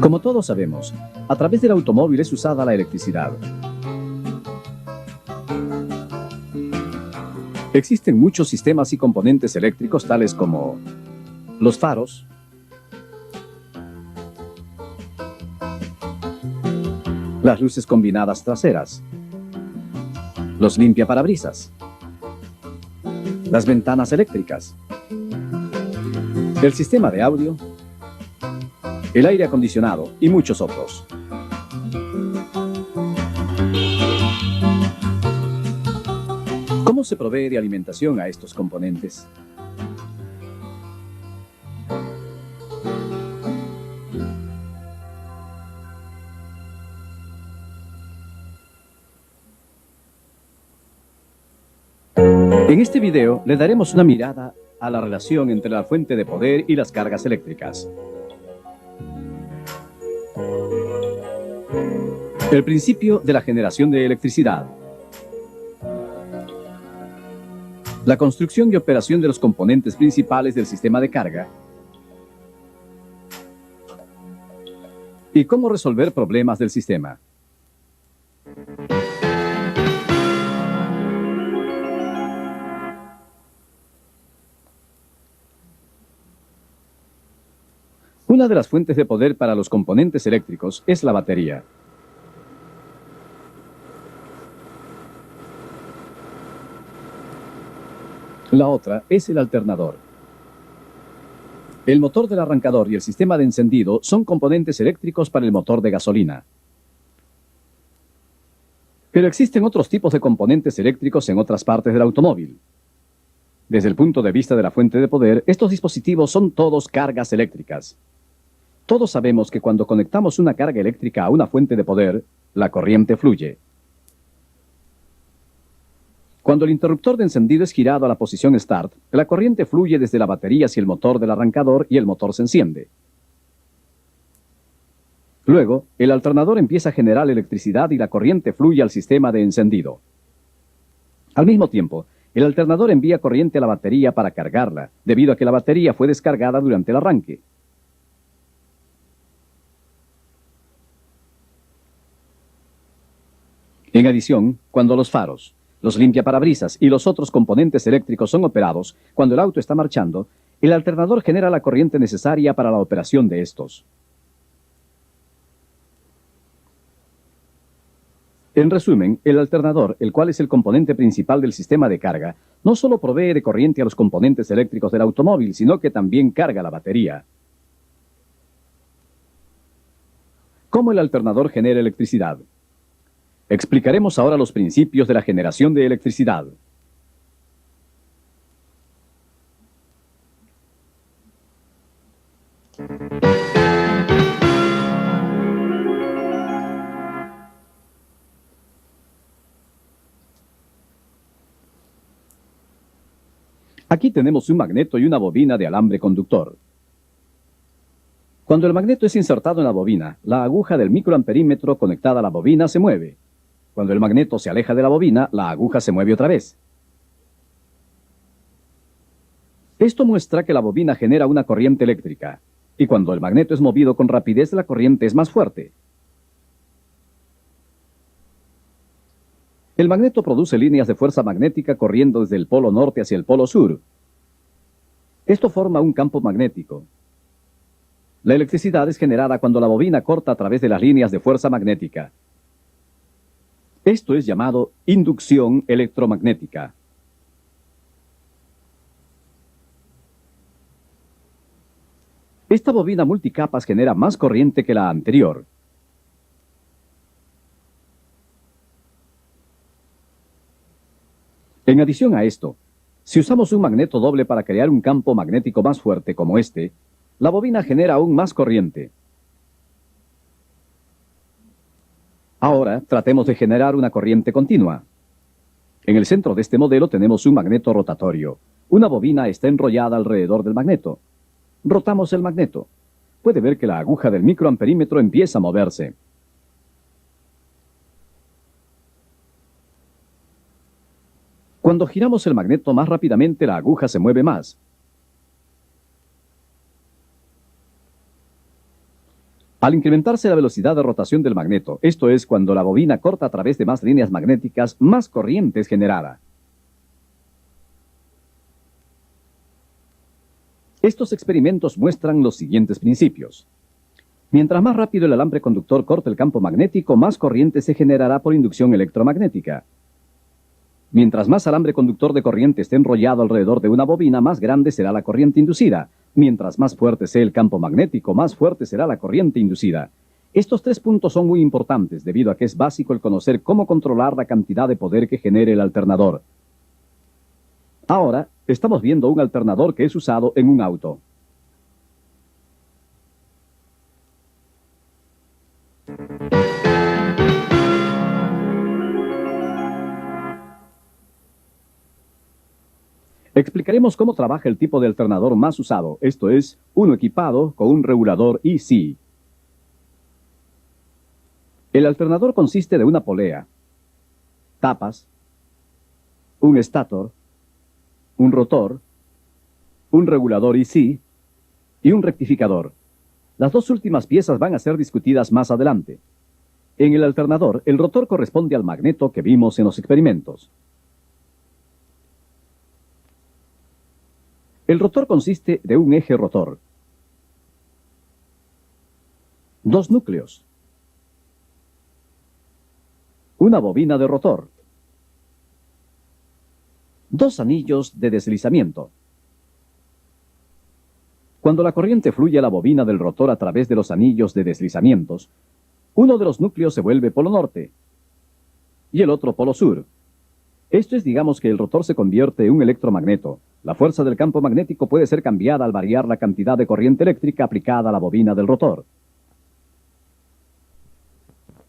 Como todos sabemos, a través del automóvil es usada la electricidad. Existen muchos sistemas y componentes eléctricos tales como los faros, las luces combinadas traseras, los limpiaparabrisas, las ventanas eléctricas, el sistema de audio, el aire acondicionado y muchos otros. ¿Cómo se provee de alimentación a estos componentes? En este video le daremos una mirada a la relación entre la fuente de poder y las cargas eléctricas. El principio de la generación de electricidad. La construcción y operación de los componentes principales del sistema de carga. Y cómo resolver problemas del sistema. Una de las fuentes de poder para los componentes eléctricos es la batería. La otra es el alternador. El motor del arrancador y el sistema de encendido son componentes eléctricos para el motor de gasolina. Pero existen otros tipos de componentes eléctricos en otras partes del automóvil. Desde el punto de vista de la fuente de poder, estos dispositivos son todos cargas eléctricas. Todos sabemos que cuando conectamos una carga eléctrica a una fuente de poder, la corriente fluye. Cuando el interruptor de encendido es girado a la posición Start, la corriente fluye desde la batería hacia el motor del arrancador y el motor se enciende. Luego, el alternador empieza a generar electricidad y la corriente fluye al sistema de encendido. Al mismo tiempo, el alternador envía corriente a la batería para cargarla, debido a que la batería fue descargada durante el arranque. En adición, cuando los faros, los limpiaparabrisas y los otros componentes eléctricos son operados, cuando el auto está marchando, el alternador genera la corriente necesaria para la operación de estos. En resumen, el alternador, el cual es el componente principal del sistema de carga, no solo provee de corriente a los componentes eléctricos del automóvil, sino que también carga la batería. ¿Cómo el alternador genera electricidad? Explicaremos ahora los principios de la generación de electricidad. Aquí tenemos un magneto y una bobina de alambre conductor. Cuando el magneto es insertado en la bobina, la aguja del microamperímetro conectada a la bobina se mueve. Cuando el magneto se aleja de la bobina, la aguja se mueve otra vez. Esto muestra que la bobina genera una corriente eléctrica, y cuando el magneto es movido con rapidez, la corriente es más fuerte. El magneto produce líneas de fuerza magnética corriendo desde el polo norte hacia el polo sur. Esto forma un campo magnético. La electricidad es generada cuando la bobina corta a través de las líneas de fuerza magnética. Esto es llamado inducción electromagnética. Esta bobina multicapas genera más corriente que la anterior. En adición a esto, si usamos un magneto doble para crear un campo magnético más fuerte como este, la bobina genera aún más corriente. Ahora, tratemos de generar una corriente continua. En el centro de este modelo tenemos un magneto rotatorio. Una bobina está enrollada alrededor del magneto. Rotamos el magneto. Puede ver que la aguja del microamperímetro empieza a moverse. Cuando giramos el magneto más rápidamente, la aguja se mueve más. Al incrementarse la velocidad de rotación del magneto, esto es cuando la bobina corta a través de más líneas magnéticas, más corriente es generada. Estos experimentos muestran los siguientes principios. Mientras más rápido el alambre conductor corte el campo magnético, más corriente se generará por inducción electromagnética. Mientras más alambre conductor de corriente esté enrollado alrededor de una bobina, más grande será la corriente inducida. Mientras más fuerte sea el campo magnético, más fuerte será la corriente inducida. Estos 3 puntos son muy importantes, debido a que es básico el conocer cómo controlar la cantidad de poder que genere el alternador. Ahora, estamos viendo un alternador que es usado en un auto. Explicaremos cómo trabaja el tipo de alternador más usado, esto es, uno equipado con un regulador EC. El alternador consiste de una polea, tapas, un estator, un rotor, un regulador EC y un rectificador. Las 2 últimas piezas van a ser discutidas más adelante. En el alternador, el rotor corresponde al magneto que vimos en los experimentos. El rotor consiste de un eje rotor, 2 núcleos, una bobina de rotor, 2 anillos de deslizamiento. Cuando la corriente fluye a la bobina del rotor a través de los anillos de deslizamientos, uno de los núcleos se vuelve polo norte y el otro polo sur. Esto es, digamos que el rotor se convierte en un electromagneto. La fuerza del campo magnético puede ser cambiada al variar la cantidad de corriente eléctrica aplicada a la bobina del rotor.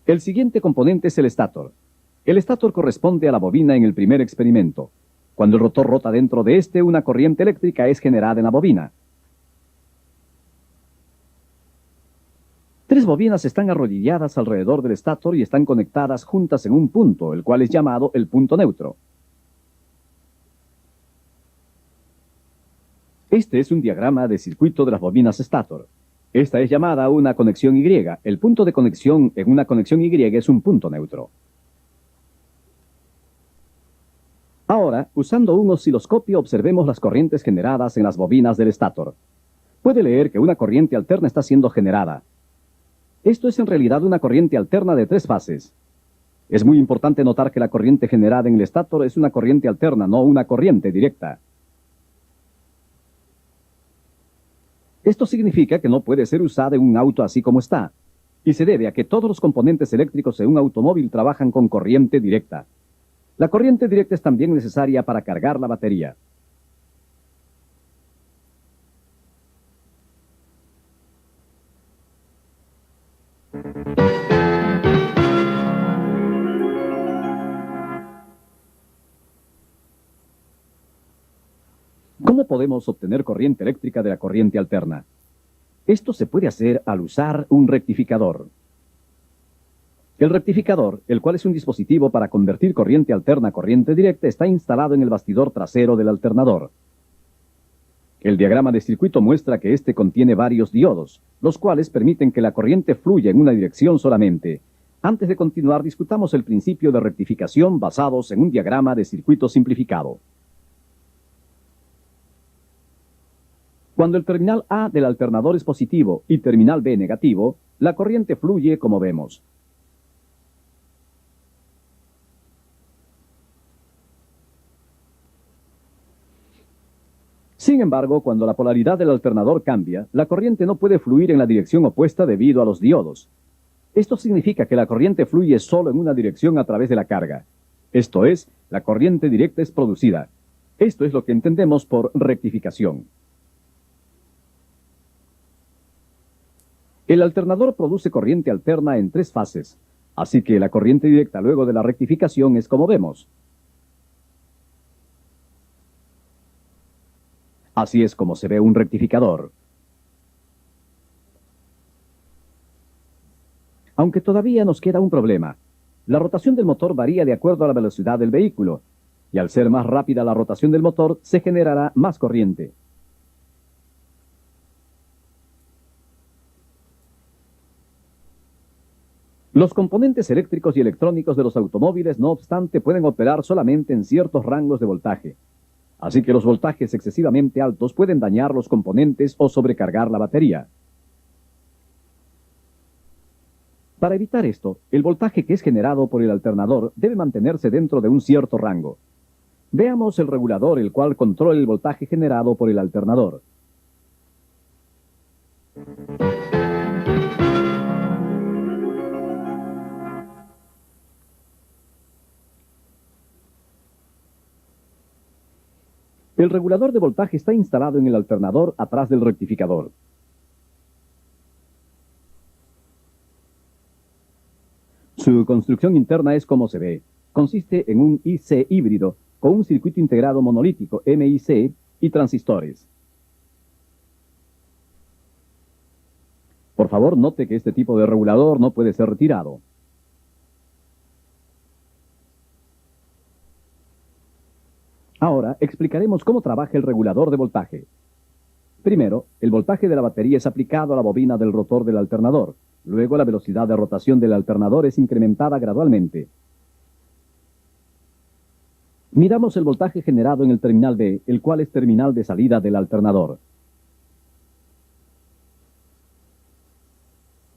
El siguiente componente es el estator. El estator corresponde a la bobina en el primer experimento. Cuando el rotor rota dentro de este, una corriente eléctrica es generada en la bobina. 3 bobinas están arrodilladas alrededor del estator y están conectadas juntas en un punto, el cual es llamado el punto neutro. Este es un diagrama de circuito de las bobinas estator. Esta es llamada una conexión Y. El punto de conexión en una conexión Y es un punto neutro. Ahora, usando un osciloscopio, observemos las corrientes generadas en las bobinas del estator. Puede leer que una corriente alterna está siendo generada. Esto es en realidad una corriente alterna de 3 fases. Es muy importante notar que la corriente generada en el estator es una corriente alterna, no una corriente directa. Esto significa que no puede ser usada en un auto así como está, y se debe a que todos los componentes eléctricos en un automóvil trabajan con corriente directa. La corriente directa es también necesaria para cargar la batería. ¿Cómo podemos obtener corriente eléctrica de la corriente alterna? Esto se puede hacer al usar un rectificador. El rectificador, el cual es un dispositivo para convertir corriente alterna a corriente directa, está instalado en el bastidor trasero del alternador. El diagrama de circuito muestra que este contiene varios diodos, los cuales permiten que la corriente fluya en una dirección solamente. Antes de continuar, discutamos el principio de rectificación basados en un diagrama de circuito simplificado. Cuando el terminal A del alternador es positivo y terminal B negativo, la corriente fluye como vemos. Sin embargo, cuando la polaridad del alternador cambia, la corriente no puede fluir en la dirección opuesta debido a los diodos. Esto significa que la corriente fluye solo en una dirección a través de la carga. Esto es, la corriente directa es producida. Esto es lo que entendemos por rectificación. El alternador produce corriente alterna en 3 fases, así que la corriente directa luego de la rectificación es como vemos. Así es como se ve un rectificador. Aunque todavía nos queda un problema. La rotación del motor varía de acuerdo a la velocidad del vehículo, y al ser más rápida la rotación del motor, se generará más corriente. Los componentes eléctricos y electrónicos de los automóviles, no obstante, pueden operar solamente en ciertos rangos de voltaje. Así que los voltajes excesivamente altos pueden dañar los componentes o sobrecargar la batería. Para evitar esto, el voltaje que es generado por el alternador debe mantenerse dentro de un cierto rango. Veamos el regulador, el cual controla el voltaje generado por el alternador. El regulador de voltaje está instalado en el alternador atrás del rectificador. Su construcción interna es como se ve. Consiste en un IC híbrido con un circuito integrado monolítico MIC y transistores. Por favor, note que este tipo de regulador no puede ser retirado. Ahora explicaremos cómo trabaja el regulador de voltaje. Primero, el voltaje de la batería es aplicado a la bobina del rotor del alternador. Luego, la velocidad de rotación del alternador es incrementada gradualmente. Miramos el voltaje generado en el terminal B, el cual es terminal de salida del alternador.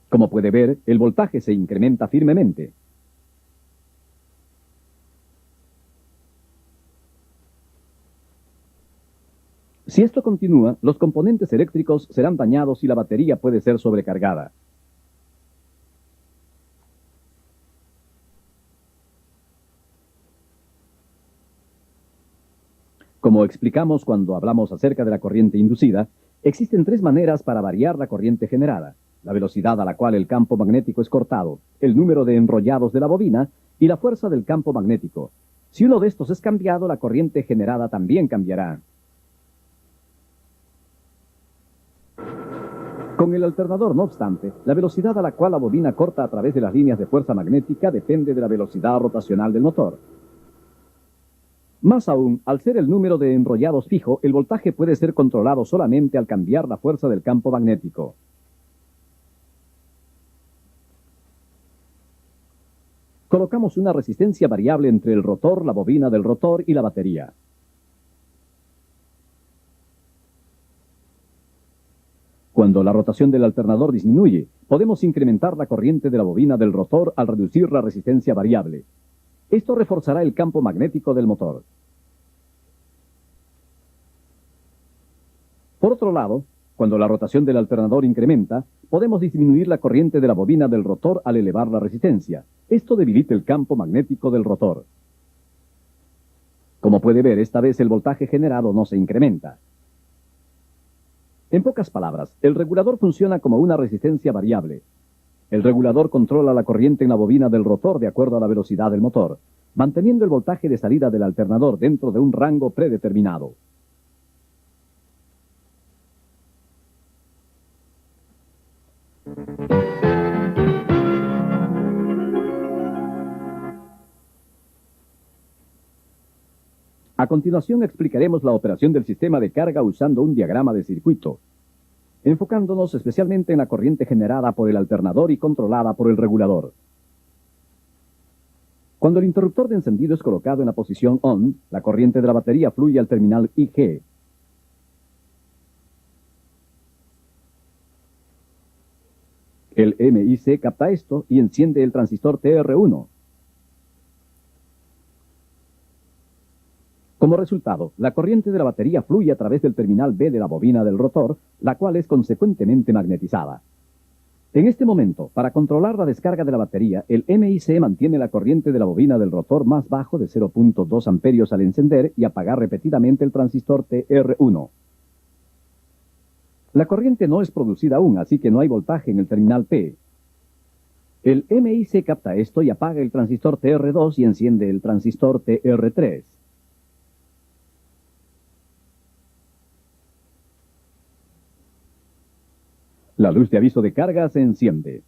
Como puede ver, el voltaje se incrementa firmemente. Si esto continúa, los componentes eléctricos serán dañados y la batería puede ser sobrecargada. Como explicamos cuando hablamos acerca de la corriente inducida, existen tres maneras para variar la corriente generada: la velocidad a la cual el campo magnético es cortado, el número de enrollados de la bobina y la fuerza del campo magnético. Si uno de estos es cambiado, la corriente generada también cambiará. Con el alternador, no obstante, la velocidad a la cual la bobina corta a través de las líneas de fuerza magnética depende de la velocidad rotacional del motor. Más aún, al ser el número de enrollados fijo, el voltaje puede ser controlado solamente al cambiar la fuerza del campo magnético. Colocamos una resistencia variable entre el rotor, la bobina del rotor y la batería. Cuando la rotación del alternador disminuye, podemos incrementar la corriente de la bobina del rotor al reducir la resistencia variable. Esto reforzará el campo magnético del motor. Por otro lado, cuando la rotación del alternador incrementa, podemos disminuir la corriente de la bobina del rotor al elevar la resistencia. Esto debilita el campo magnético del rotor. Como puede ver, esta vez el voltaje generado no se incrementa. En pocas palabras, el regulador funciona como una resistencia variable. El regulador controla la corriente en la bobina del rotor de acuerdo a la velocidad del motor, manteniendo el voltaje de salida del alternador dentro de un rango predeterminado. A continuación explicaremos la operación del sistema de carga usando un diagrama de circuito, enfocándonos especialmente en la corriente generada por el alternador y controlada por el regulador. Cuando el interruptor de encendido es colocado en la posición ON, la corriente de la batería fluye al terminal IG. El MIC capta esto y enciende el transistor TR1. Como resultado, la corriente de la batería fluye a través del terminal B de la bobina del rotor, la cual es consecuentemente magnetizada. En este momento, para controlar la descarga de la batería, el MIC mantiene la corriente de la bobina del rotor más bajo de 0.2 amperios al encender y apagar repetidamente el transistor TR1. La corriente no es producida aún, así que no hay voltaje en el terminal P. El MIC capta esto y apaga el transistor TR2 y enciende el transistor TR3. La luz de aviso de carga se enciende.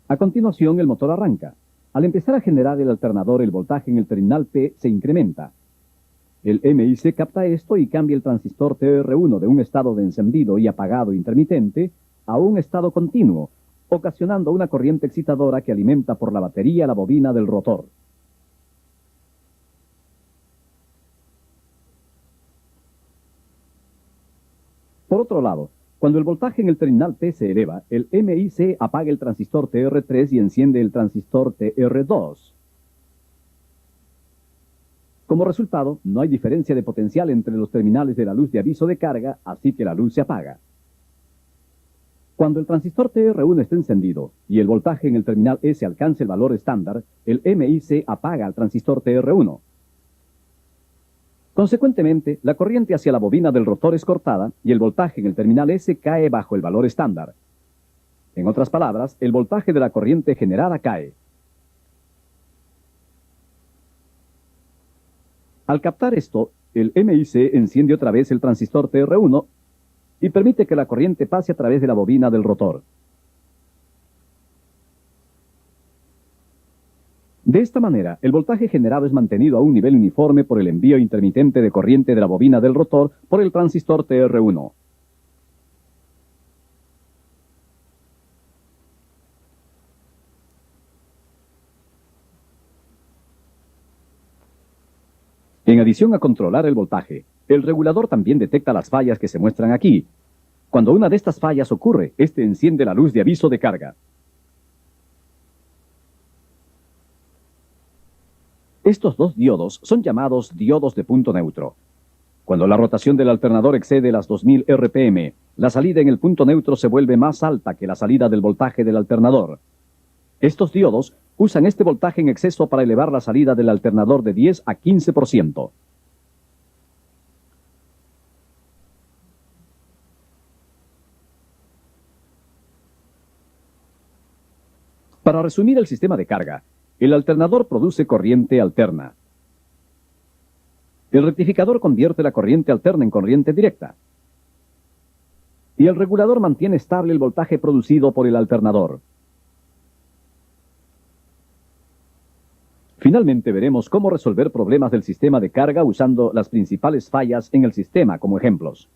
A continuación, el motor arranca. Al empezar a generar el alternador, el voltaje en el terminal P se incrementa. El MIC capta esto y cambia el transistor TR1 de un estado de encendido y apagado intermitente a un estado continuo, ocasionando una corriente excitadora que alimenta por la batería la bobina del rotor. Por otro lado, cuando el voltaje en el terminal P se eleva, el MIC apaga el transistor TR3 y enciende el transistor TR2. Como resultado, no hay diferencia de potencial entre los terminales de la luz de aviso de carga, así que la luz se apaga. Cuando el transistor TR1 está encendido y el voltaje en el terminal S alcanza el valor estándar, el MIC apaga al transistor TR1. Consecuentemente, la corriente hacia la bobina del rotor es cortada y el voltaje en el terminal S cae bajo el valor estándar. En otras palabras, el voltaje de la corriente generada cae. Al captar esto, el MIC enciende otra vez el transistor TR1 y permite que la corriente pase a través de la bobina del rotor. De esta manera, el voltaje generado es mantenido a un nivel uniforme por el envío intermitente de corriente de la bobina del rotor por el transistor TR1. En adición a controlar el voltaje, el regulador también detecta las fallas que se muestran aquí. Cuando una de estas fallas ocurre, este enciende la luz de aviso de carga. Estos dos diodos son llamados diodos de punto neutro. Cuando la rotación del alternador excede las 2000 RPM, la salida en el punto neutro se vuelve más alta que la salida del voltaje del alternador. Estos diodos usan este voltaje en exceso para elevar la salida del alternador de 10 a 15%. Para resumir el sistema de carga, el alternador produce corriente alterna. El rectificador convierte la corriente alterna en corriente directa. Y el regulador mantiene estable el voltaje producido por el alternador. Finalmente veremos cómo resolver problemas del sistema de carga usando las principales fallas en el sistema como ejemplos.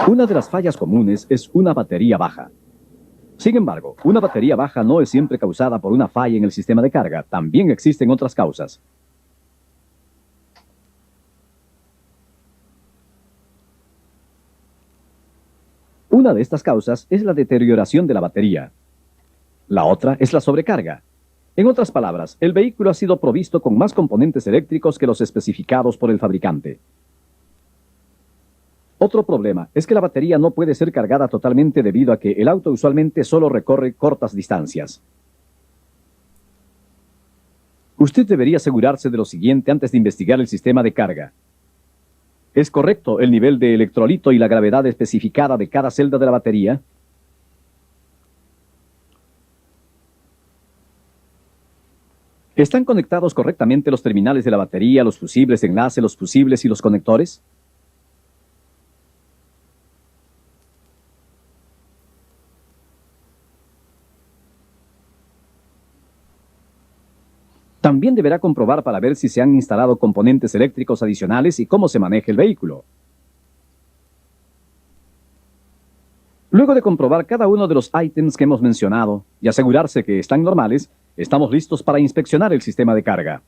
Una de las fallas comunes es una batería baja. Sin embargo, una batería baja no es siempre causada por una falla en el sistema de carga. También existen otras causas. Una de estas causas es la deterioración de la batería. La otra es la sobrecarga. En otras palabras, el vehículo ha sido provisto con más componentes eléctricos que los especificados por el fabricante. Otro problema es que la batería no puede ser cargada totalmente debido a que el auto usualmente solo recorre cortas distancias. Usted debería asegurarse de lo siguiente antes de investigar el sistema de carga. ¿Es correcto el nivel de electrolito y la gravedad especificada de cada celda de la batería? ¿Están conectados correctamente los terminales de la batería, los fusibles de enlace, los fusibles y los conectores? También deberá comprobar para ver si se han instalado componentes eléctricos adicionales y cómo se maneja el vehículo. Luego de comprobar cada uno de los ítems que hemos mencionado y asegurarse que están normales, estamos listos para inspeccionar el sistema de carga.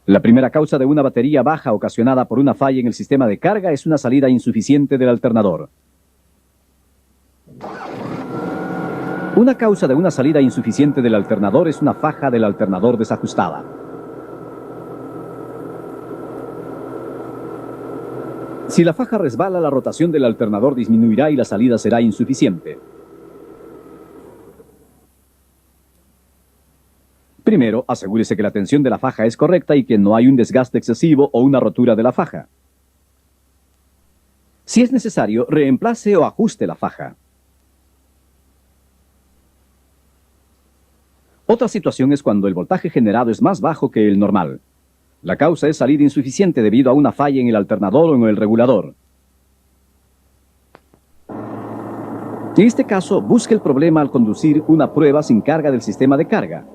La primera causa de una batería baja ocasionada por una falla en el sistema de carga es una salida insuficiente del alternador. Una causa de una salida insuficiente del alternador es una faja del alternador desajustada. Si la faja resbala, la rotación del alternador disminuirá y la salida será insuficiente. Primero, asegúrese que la tensión de la faja es correcta y que no hay un desgaste excesivo o una rotura de la faja. Si es necesario, reemplace o ajuste la faja. Otra situación es cuando el voltaje generado es más bajo que el normal. La causa es salida insuficiente debido a una falla en el alternador o en el regulador. En este caso, busque el problema al conducir una prueba sin carga del sistema de carga.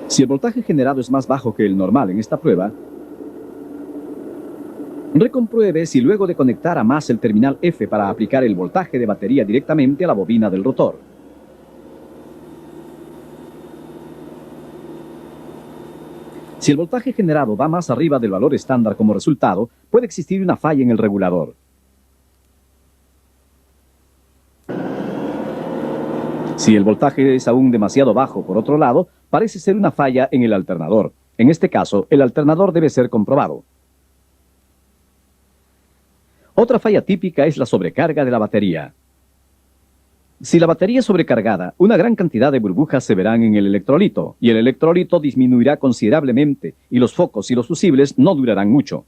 Si el voltaje generado es más bajo que el normal en esta prueba, recompruebe si luego de conectar a más el terminal F para aplicar el voltaje de batería directamente a la bobina del rotor. Si el voltaje generado va más arriba del valor estándar como resultado, puede existir una falla en el regulador. Si el voltaje es aún demasiado bajo, por otro lado, parece ser una falla en el alternador. En este caso, el alternador debe ser comprobado. Otra falla típica es la sobrecarga de la batería. Si la batería es sobrecargada, una gran cantidad de burbujas se verán en el electrolito, y el electrolito disminuirá considerablemente, y los focos y los fusibles no durarán mucho.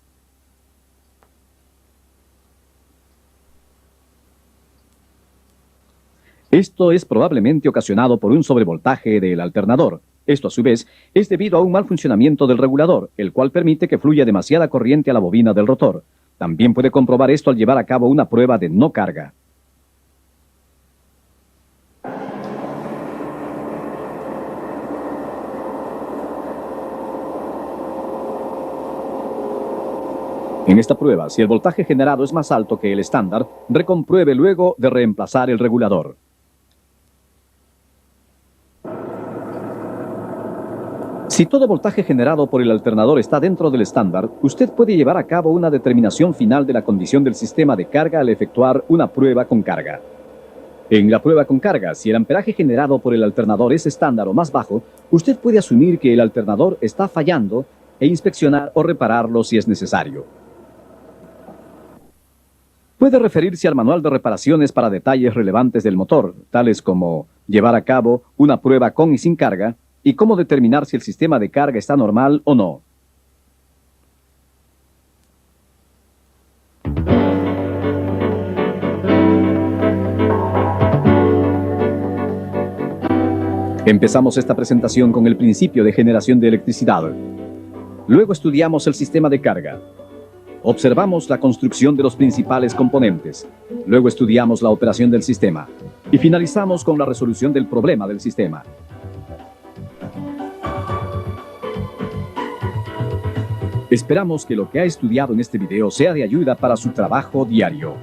Esto es probablemente ocasionado por un sobrevoltaje del alternador. Esto, a su vez, es debido a un mal funcionamiento del regulador, el cual permite que fluya demasiada corriente a la bobina del rotor. También puede comprobar esto al llevar a cabo una prueba de no carga. En esta prueba, si el voltaje generado es más alto que el estándar, recompruebe luego de reemplazar el regulador. Si todo voltaje generado por el alternador está dentro del estándar, usted puede llevar a cabo una determinación final de la condición del sistema de carga al efectuar una prueba con carga. En la prueba con carga, si el amperaje generado por el alternador es estándar o más bajo, usted puede asumir que el alternador está fallando e inspeccionar o repararlo si es necesario. Puede referirse al manual de reparaciones para detalles relevantes del motor, tales como llevar a cabo una prueba con y sin carga, y cómo determinar si el sistema de carga está normal o no. Empezamos esta presentación con el principio de generación de electricidad. Luego estudiamos el sistema de carga. Observamos la construcción de los principales componentes. Luego estudiamos la operación del sistema. Y finalizamos con la resolución del problema del sistema. Esperamos que lo que ha estudiado en este video sea de ayuda para su trabajo diario.